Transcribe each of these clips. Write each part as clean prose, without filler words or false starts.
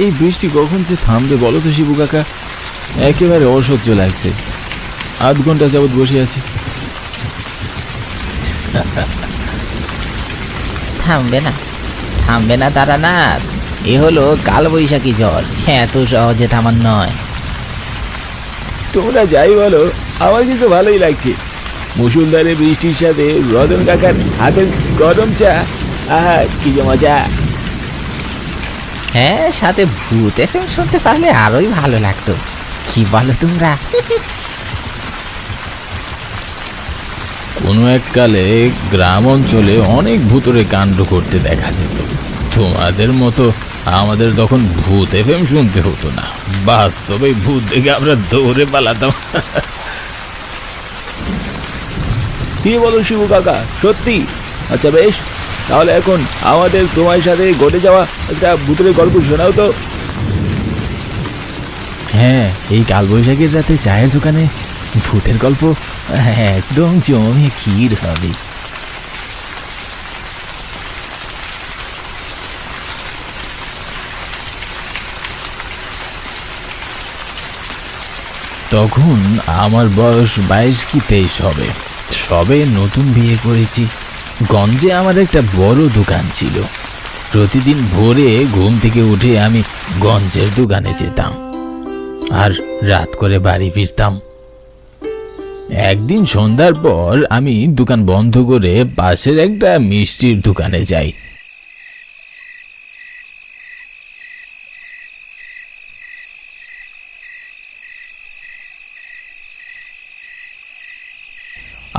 এই বৃষ্টি কখন যে থামবে বলো তো শিবু কাকা, একেবারে অসহ্য লাগছে। আধ ঘন্টা যাবৎ বসে আছি। থামবে না, থামবে না তারানাথ। এ হলো কালবৈশাখী ঝড়, এত সহজে থামার নয়। তোমরা যাই বলো, আমার কিন্তু ভালোই লাগছে। মুসুলধারে বৃষ্টির সাথে রতন কাকার হাতের গরম চা, আহা কি যে মজা। হ্যাঁ, সাথে ভূত এফএম শুনতে পারলে আরোই ভালো লাগতো। কি বলো তোমরা? কোনো এককালে গ্রাম অঞ্চলে অনেক ভূতরে কাণ্ড করতে দেখা যেত। তোমাদের মতো আমাদের তখন ভূত এফএম শুনতে হতো না, বাস্তবে ভূত দেখে আমরা দৌড়ে পালাতাম। কি বলো শিবু কাকা, সত্যি? আচ্ছা বেশ, তাহলে এখন আমাদের তোমার সাথে ঘটে যাওয়া একটা ভূতের গল্প শোনাও তো। হ্যাঁ, এই কালবৈশাখীর রাতে চায়ের দোকানে ভূতের গল্প একদম জমে ক্ষীর হবে। তখন আমার বয়স 22 কি 23 হবে। সবে নতুন বিয়ে করেছি। গঞ্জে আমার একটা বড় দোকান ছিল। প্রতিদিন ভোরে ঘুম থেকে উঠে আমি গঞ্জের দোকানে যেতাম আর রাত করে বাড়ি ফিরতাম। একদিন সন্ধ্যার পর আমি দোকান বন্ধ করে পাশের একটা মিষ্টির দোকানে যাই।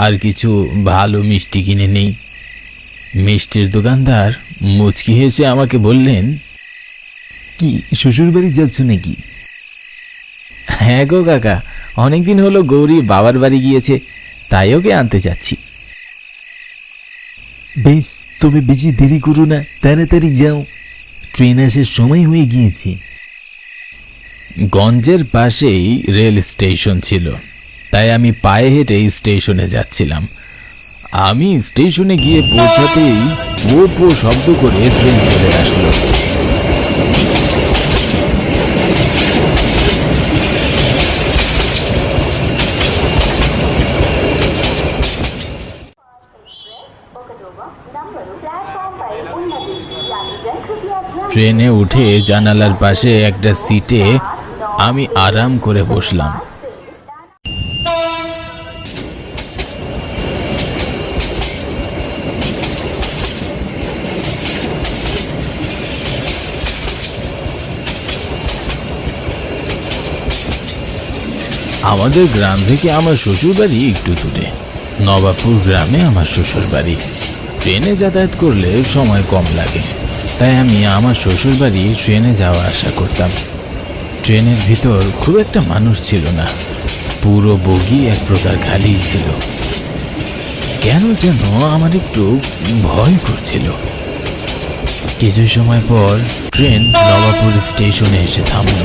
আর কিছু ভালো মিষ্টি কিনে নেই। মিষ্টির দোকানদার মুচকি হেসে আমাকে বললেন, কি শ্বশুর বাড়ি যাচ্ছ নাকি? হ্যাঁ গো কাকা, অনেকদিন হলো গৌরী বাবার বাড়ি গিয়েছে, তাই ওকে আনতে যাচ্ছি। বেশ, তবে বেশি দেরি করো না, তাড়াতাড়ি যাও, ট্রেন আসার সময় হয়ে গিয়েছে। গঞ্জের পাশেই রেল স্টেশন ছিল, তাই আমি পায়ে হেঁটে স্টেশনে যাচ্ছিলাম। আমি স্টেশনে গিয়ে পৌঁছাতেই পো পো শব্দ করে ট্রেন চলে আসলো। ট্রেনে উঠে জানালার পাশে একটা সিটে আমি আরাম করে বসলাম। আমাদের গ্রাম থেকে আমার শ্বশুর বাড়ি একটু দূরে, নবাবপুর গ্রামে আমার শ্বশুর বাড়ি। ট্রেনে যাতায়াত করলে সময় কম লাগে, তাই আমি আমার শ্বশুর বাড়ি ট্রেনে যাওয়া আসা করতাম। ট্রেনের ভিতর খুব একটা মানুষ ছিল না, পুরো বগি এক প্রকার খালি ছিল। কেন যেন আমার একটু ভয় করছিল। কিছু সময় পর ট্রেন নবাবপুর স্টেশনে এসে থামল।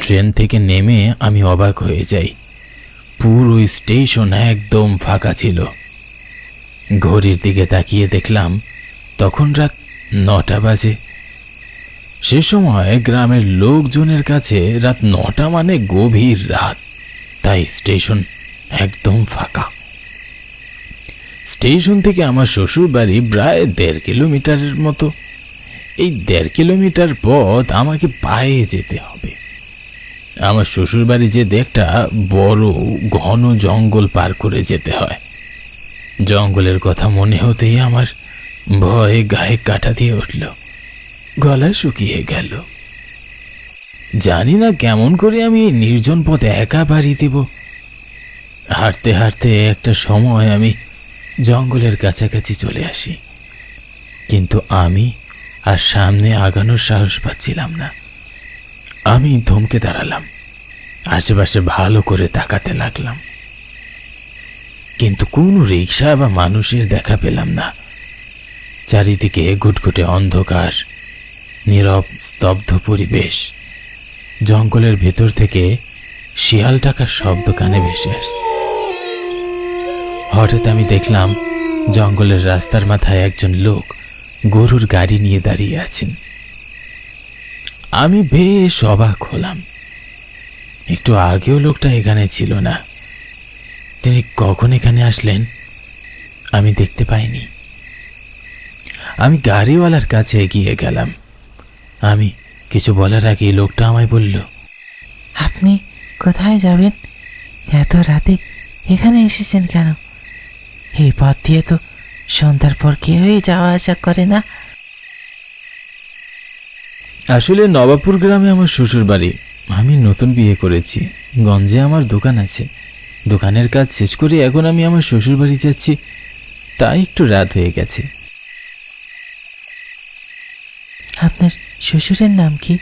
ট্রেন থেকে নেমে আমি অবাক হয়ে যাই। পুরো স্টেশন একদম ফাঁকা ছিল। ঘড়ির দিকে তাকিয়ে দেখলাম তখন রাত 9টা বাজে। সে সময় গ্রামের লোকজনের কাছে রাত 9টা মানে গভীর রাত, তাই স্টেশন একদম ফাঁকা। স্টেশন থেকে আমার শ্বশুর বাড়ি প্রায় 1.5 কিলোমিটারের মতো। এই 1.5 কিলোমিটার পথ আমাকে পায়ে যেতে হবে। আমার শ্বশুর বাড়ি যেতে একটা বড় ঘন জঙ্গল পার করে যেতে হয়। জঙ্গলের কথা মনে হতেই আমার ভয়ে গায়ে কাঁটা দিয়ে উঠল, গলা শুকিয়ে গেল। জানি না কেমন করে আমি নির্জন পথে একা বাড়ি দেব। হাঁটতে হাঁটতে একটা সময় আমি জঙ্গলের কাছাকাছি চলে আসি, কিন্তু আমি আর সামনে আগানোর সাহস পাচ্ছিলাম না। আমি থমকে দাঁড়ালাম, আশেপাশে ভালো করে তাকাতে লাগলাম, কিন্তু কোনো রিক্সা বা মানুষের দেখা পেলাম না। চারিদিকে ঘুটঘুটে অন্ধকার, নীরব স্তব্ধ পরিবেশ। জঙ্গলের ভেতর থেকে শিয়াল ডাকার শব্দ কানে ভেসে আসছে। হঠাৎ আমি দেখলাম জঙ্গলের রাস্তার মাথায় একজন লোক গরুর গাড়ি নিয়ে দাঁড়িয়ে আছেন। আমি বেশ অবাক হলাম। একটু আগেও লোকটা এখানে ছিল না। তিনি কখন এখানে আসলেন আমি দেখতে পাইনি। আমি গাড়িওয়ালার কাছে এগিয়ে গেলাম। আমি কিছু বলার আগেই লোকটা আমায় বলল, আপনি কোথায় যাবেন? এত রাতে এখানে এসেছেন কেন? এই পথ দিয়ে তো সন্ধ্যার পর কেউই যাওয়া আসা করে না। আসলে নবাবপুর গ্রামে আমার শ্বশুর বাড়ি। আমি নতুন বিয়ে করেছি। গঞ্জে আমার দোকান আছে। দোকানের কাজ শেষ করে এখন আমি আমার শ্বশুর বাড়ি যাচ্ছি, তাই একটু রাত হয়ে গেছে। আপনার শ্বশুরের নাম কি?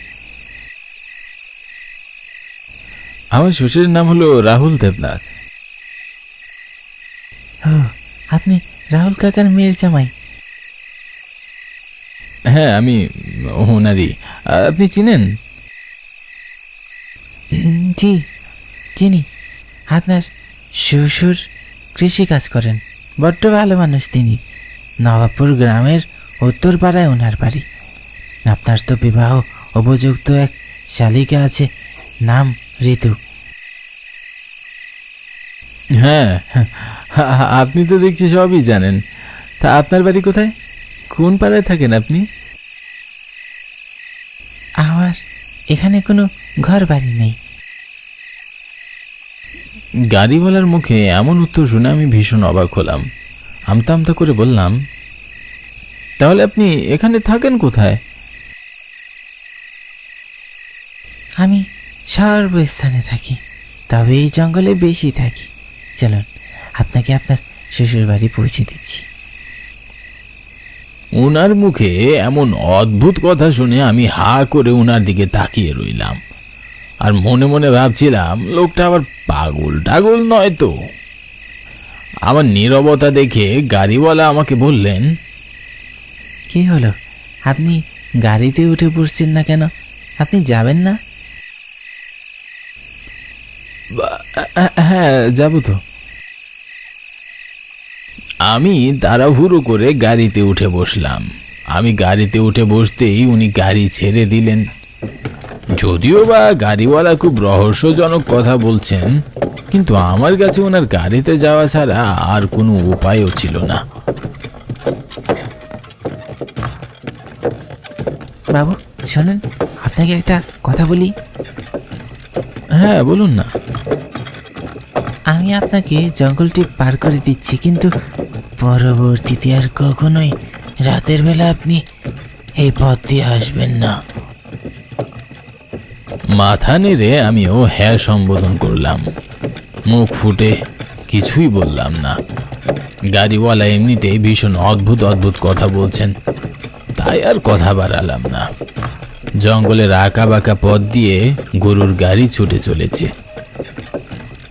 আমার শ্বশুরের নাম হলো রাহুল দেবনাথ। ও, আপনি রাহুল কাকার মেয়ের জামাই? হ্যাঁ, আমি ওনারই। আপনি চিনেন? জি, চিনি। আপনার শ্বশুর কৃষি কাজ করেন। বড্ড ভালো মানুষ তিনি। নবাবপুর গ্রামের উত্তর পাড়ায় ওনার বাড়ি। আপনার তো বিবাহ উপযুক্ত এক শালিকা আছে, নাম ঋতু। হ্যাঁ, আপনি তো দেখছি সবই জানেন। তা আপনার বাড়ি কোথায়? কোন পাড়ায় থাকেন আপনি? আমার এখানে কোনো ঘর বাড়ি নেই। গাড়িওয়ালার মুখে এমন উত্তর শুনে আমি ভীষণ অবাক হলাম। আমতা আমতা করে বললাম, তাহলে আপনি এখানে থাকেন কোথায়? আমি সর্বস্থানে থাকি, তবে এই জঙ্গলে বেশি থাকি। চলুন, আপনাকে আপনার শ্বশুর বাড়ি পৌঁছে দিচ্ছি। ওনার মুখে এমন অদ্ভুত কথা শুনে আমি হা করে ওনার দিকে তাকিয়ে রইলাম। আর মনে মনে ভাবছিলাম, লোকটা আবার পাগল টাগল নয় তো। আমার নীরবতা দেখে গাড়িওয়ালা আমাকে বললেন, কি হলো, আপনি গাড়িতে উঠে পড়ছেন না কেন? আপনি যাবেন না? হ্যাঁ, যাব তো। আমি তাড়াহুড়ো করে গাড়িতে উঠে বসলাম। আমি গাড়িতে উঠে বসতেই উনি গাড়ি ছেড়ে দিলেন। যদিও বা গাড়িওয়ালা খুব রহস্যজনক কথা বলছেন, কিন্তু আমার কাছে ওনার গাড়িতে যাওয়া ছাড়া আর কোনো উপায়ও ছিল না। বাবু শোনেন, আপনাকে একটা কথা বলি। হ্যাঁ, বলুন না। আমি আপনাকে জঙ্গলটি পার করে দিচ্ছি, কিন্তু পরবর্তীতে আর কখনোই রাতের বেলা আপনি এই পথ দিয়ে আসবেন না। মাথা নেড়ে আমিও হ্যাঁ সম্বোধন করলাম। মুখ ফুটে কিছুই বললাম না। গাড়িওয়ালা এমনিতেই ভীষণ অদ্ভুত অদ্ভুত কথা বলছেন, তাই আর কথা বাড়ালাম না। জঙ্গলের আঁকা বাঁকা পথ দিয়ে গরুর গাড়ি ছুটে চলেছে।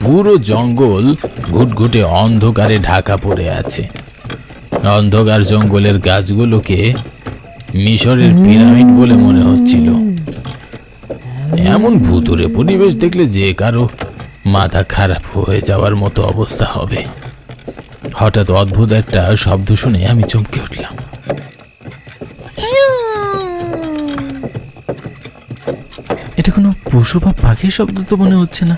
পুরো জঙ্গল ঘুটঘুটে অন্ধকারে ঢাকা পড়ে আছে। অন্ধকার জঙ্গলের গাছগুলোকে মিশরের পিরামিড বলে মনে হচ্ছিল। এমন ভুতুড়ে পরিবেশ দেখলে যে কারো মাথা খারাপ হয়ে যাওয়ার মতো অবস্থা হবে। হঠাৎ অদ্ভুত একটা শব্দ শুনে আমি চমকে উঠলাম। এটা কোনো পশু বা পাখির শব্দ তো মনে হচ্ছে না।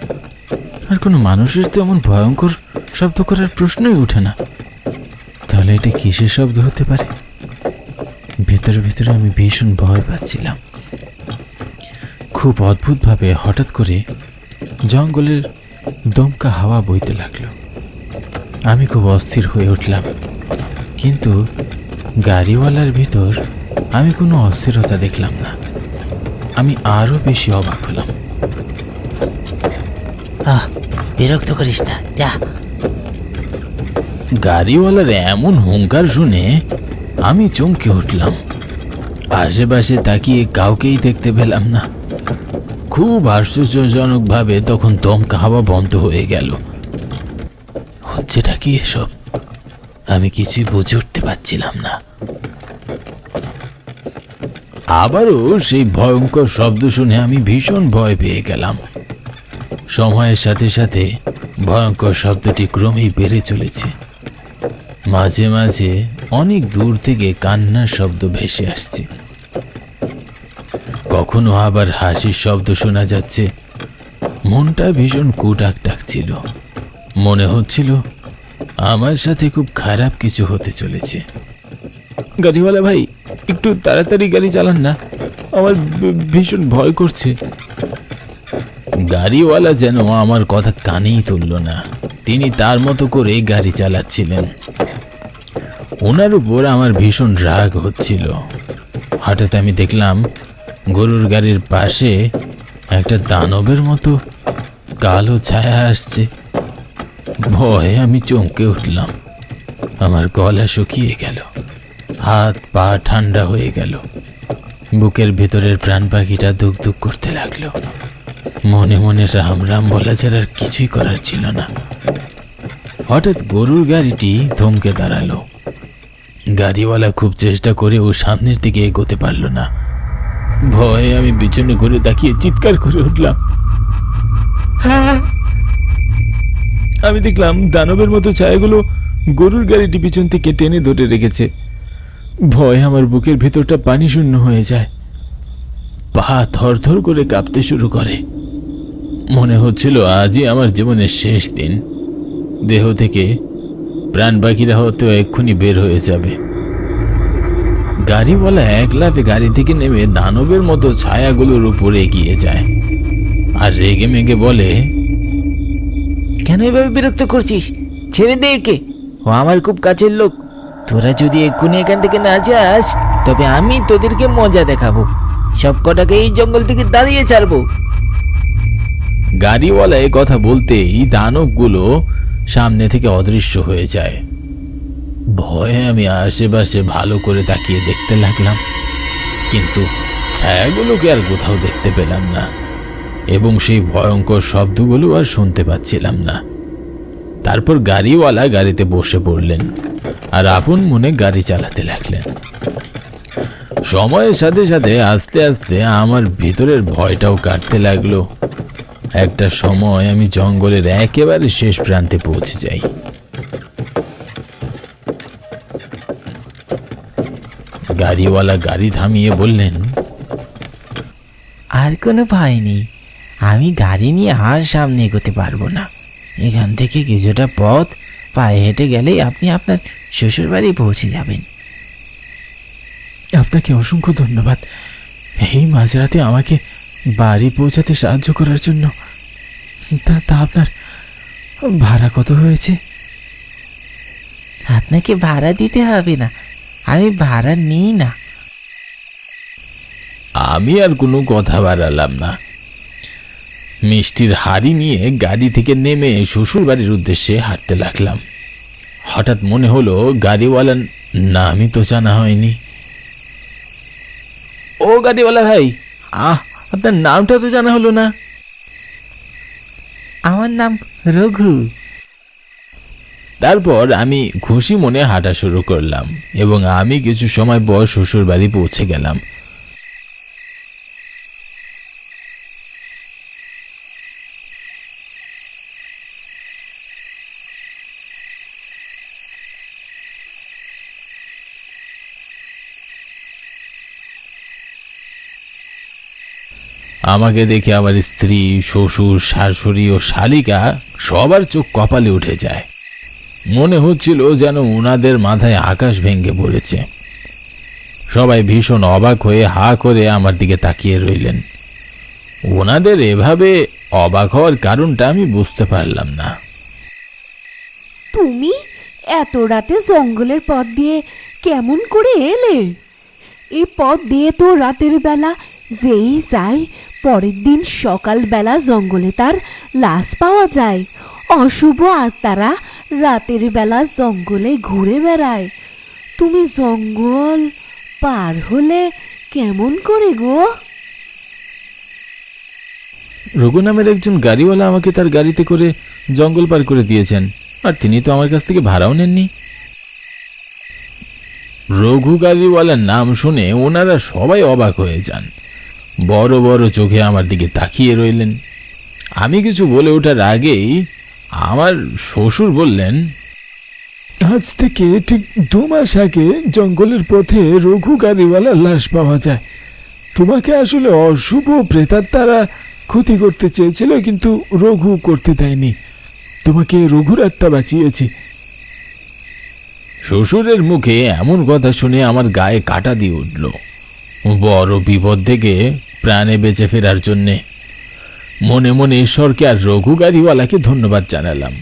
আর কোনো মানুষের তো এমন ভয়ঙ্কর শব্দ করার প্রশ্নই ওঠে না। তাহলে এটা কিসের শব্দ হতে পারে? ভেতরে ভেতরে আমি ভীষণ ভয় পাচ্ছিলাম। খুব অদ্ভুতভাবে হঠাৎ করে জঙ্গলের দমকা হাওয়া বইতে লাগলো। আমি খুব অস্থির হয়ে উঠলাম, কিন্তু গাড়িওয়ালার ভিতর আমি কোনো অস্থিরতা দেখলাম না। আমি আরো বেশি অবাক হলাম। বিরক্ত করিস না, যা। গাড়িওয়ালার এমন হুঙ্কার শুনে আমি চমকে উঠলাম। আশেপাশে তাকিয়ে কাউকেই দেখতে পেলাম না। খুব আশ্চর্যজনকভাবে তখন দমকা হাওয়া বন্ধ হয়ে গেল। হচ্ছেটা কি এসব? আমি কিছুই বুঝে উঠতে পারছিলাম না। আবারও সেই ভয়ঙ্কর শব্দ শুনে আমি ভীষণ ভয় পেয়ে গেলাম। সময়ের সাথে সাথে ভয়ঙ্কর শব্দটি ক্রমেই বেড়ে চলেছে। মাঝে মাঝে অনেক দূর থেকে কান্নার শব্দ ভেসে আসছে, কখনো আবার হাসির শব্দ শোনা যাচ্ছে। মনটা ভীষণ কুটাক ডাকছিল, মনে হচ্ছিল আমার সাথে খুব খারাপ কিছু হতে চলেছে। গাড়িওয়ালা ভাই, একটু তাড়াতাড়ি গাড়ি চালান না, আমার ভীষণ ভয় করছে। গাড়িওয়ালা যেন আমার কথা কানেই তুলল না। তিনি তার মতো করে গাড়ি চালাচ্ছিলেন। ওনার উপর আমার ভীষণ রাগ হচ্ছিল। হঠাৎ আমি দেখলাম গরুর গাড়ির পাশে একটা দানবের মতো কালো ছায়া আসছে। ভয়ে আমি চমকে উঠলাম। আমার গলা শুকিয়ে গেল, হাত পা ঠান্ডা হয়ে গেল, বুকের ভেতরের প্রাণ পাখিটা দুক দুক করতে লাগলো। মনে মনে রাম রাম বলা ছাড়া আর কিছুই করার ছিল না। হঠাৎ গরুর গাড়িটি থমকে দাঁড়ালো। গাড়িওয়ালা খুব চেষ্টা করে ও সামনের দিকে এগোতে পারল না। ভয়ে আমি পিছনে ঘুরে তাকিয়ে চিৎকার করে উঠলাম। আমি দেখলাম দানবের মতো ছায়াগুলো গরুর গাড়িটি পিছন থেকে টেনে ধরে রেখেছে। ভয়ে আমার বুকের ভেতরটা পানি শূন্য হয়ে যায়, পা থরথর করে কাঁপতে শুরু করে। মনে হচ্ছিল আজই আমার জীবনের শেষ দিন। দেহ থেকে প্রাণ বাকিরা হয়তো এক্ষুনি বের হয়ে যাবে। গাড়িওয়ালা এক লাফে গাড়ি থেকে নেমে দানবের মতো ছায়াগুলোর উপরে এগিয়ে যায় আর রেগে মেগে বলে, কেন এভাবে বিরক্ত করছিস? ছেড়ে দে একে, ও আমার খুব কাছের লোক। তোরা যদি এক্ষুনি এখান থেকে না যাস তবে আমি তোদেরকে মজা দেখাবো। সব কটাকে এই জঙ্গল থেকে দাঁড়িয়ে ছাড়বো। গাড়িওয়ালা এ কথা বলতেই দানবগুলো সামনে থেকে অদৃশ্য হয়ে যায়। ভয়ে আমি আশেপাশে ভালো করে তাকিয়ে দেখতে লাগলাম, কিন্তু ছায়াগুলোকে আর কোথাও দেখতে পেলাম না এবং সেই ভয়ঙ্কর শব্দগুলো আর শুনতে পাচ্ছিলাম না। তারপর গাড়িওয়ালা গাড়িতে বসে পড়লেন আর আপন মনে গাড়ি চালাতে লাগলেন। সময়ের সাথে সাথে আস্তে আস্তে আমার ভিতরের ভয়টাও কাটতে লাগলো। একটা সময় আমি জঙ্গলের একেবারে শেষ প্রান্তে পৌঁছে যাই। গাড়িওয়ালা গাড়ি থামিয়ে বললেন, আর কোনো ভয় নেই, আমি গাড়ি নিয়ে আর সামনে এগোতে পারবো না। এখান থেকে কিছুটা পথ পায়ে হেঁটে গেলেই আপনি আপনার শ্বশুর বাড়ি পৌঁছে যাবেন। আপনাকে অসংখ্য ধন্যবাদ এই মাঝরাতে আমাকে বাড়ি পৌঁছাতে সাহায্য করার জন্য। তা আপনার ভাড়া কত হয়েছে? আপনাকে ভাড়া দিতে হবে না, আমি ভাড়া নিই না। আমি আর কোনো কথা বাড়ালাম না। মিষ্টির হাড়ি নিয়ে গাড়ি থেকে নেমে শ্বশুর বাড়ির উদ্দেশ্যে হাঁটতে লাগলাম। হঠাৎ মনে হলো গাড়িওয়ালার নামই তো জানা হয়নি। ও গাড়িওয়ালা ভাই, আপনার নামটা তো জানা হলো না। আমার নাম রঘু। তারপর আমি খুশি মনে হাঁটা শুরু করলাম এবং আমি কিছু সময় পর শ্বশুর বাড়ি পৌঁছে গেলাম। আমাকে দেখে আমার স্ত্রী, শ্বশুর, শাশুড়ি ও শালিকা সবার চোখ কপালে উঠে যায়। মনে হচ্ছিল যেন ওনাদের মাথায় আকাশ ভেঙে পড়েছে। সবাই ভীষণ অবাক হয়ে হা করে আমার দিকে তাকিয়ে রইলেন। ওনাদের এভাবে অবাক হওয়ার কারণটা আমি বুঝতে পারলাম না। তুমি এত রাতে জঙ্গলের পথ দিয়ে কেমন করে এলে? এই পথ দিয়ে তো রাতের বেলা যেই যায় পরের দিন সকালবেলা জঙ্গলে তার লাশ পাওয়া যায়। অশুভ আত্মারা রাতের বেলা জঙ্গলে ঘুরে বেড়ায়। তুমি জঙ্গল পার হলে কেমন করে গো? রঘু নামের একজন গাড়িওয়ালা আমাকে তার গাড়িতে করে জঙ্গল পার করে দিয়েছেন, আর তিনি তো আমার কাছ থেকে ভাড়াও নেননি। রঘু গাড়িওয়ালার নাম শুনে ওনারা সবাই অবাক হয়ে যান, বড় বড় চোখে আমার দিকে তাকিয়ে রইলেন। আমি কিছু বলে ওঠার আগেই আমার শ্বশুর বললেন, আজ থেকে ঠিক 2 মাস আগে জঙ্গলের পথে রঘু গাড়িওয়ালার লাশ পাওয়া যায়। তোমাকে আসলে অশুভ প্রেতাত্মারা ক্ষতি করতে চেয়েছিল, কিন্তু রঘু করতে দেয়নি। তোমাকে রঘুর আত্মা বাঁচিয়েছি। শ্বশুরের মুখে এমন কথা শুনে আমার গায়ে কাঁটা দিয়ে উঠল। বড় বিপদ থেকে প্রাণে বেঁচে ফেরার জন্যে মনে মনে ঈশ্বরকে আর রঘু গাড়িওয়ালাকে ধন্যবাদ জানালাম।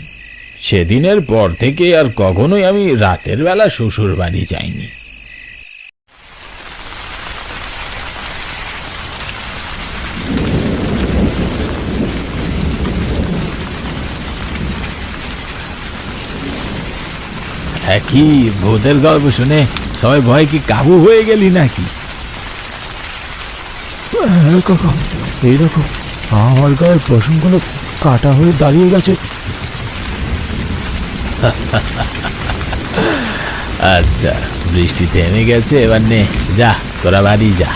সেদিনের পর থেকে আর কখনোই আমি রাতের বেলা শ্বশুর বাড়ি যাইনি। কি ভূতের গল্প শুনে সবাই ভয় কি কাবু হয়ে গেলি নাকি? হ্যাঁ কাকা, এইরকম আমার গায়ের পশমগুলো কাটা হয়ে দাঁড়িয়ে গেছে। আচ্ছা, বৃষ্টি থেমে গেছে, এবার নে, যা তোরা বাড়ি যা।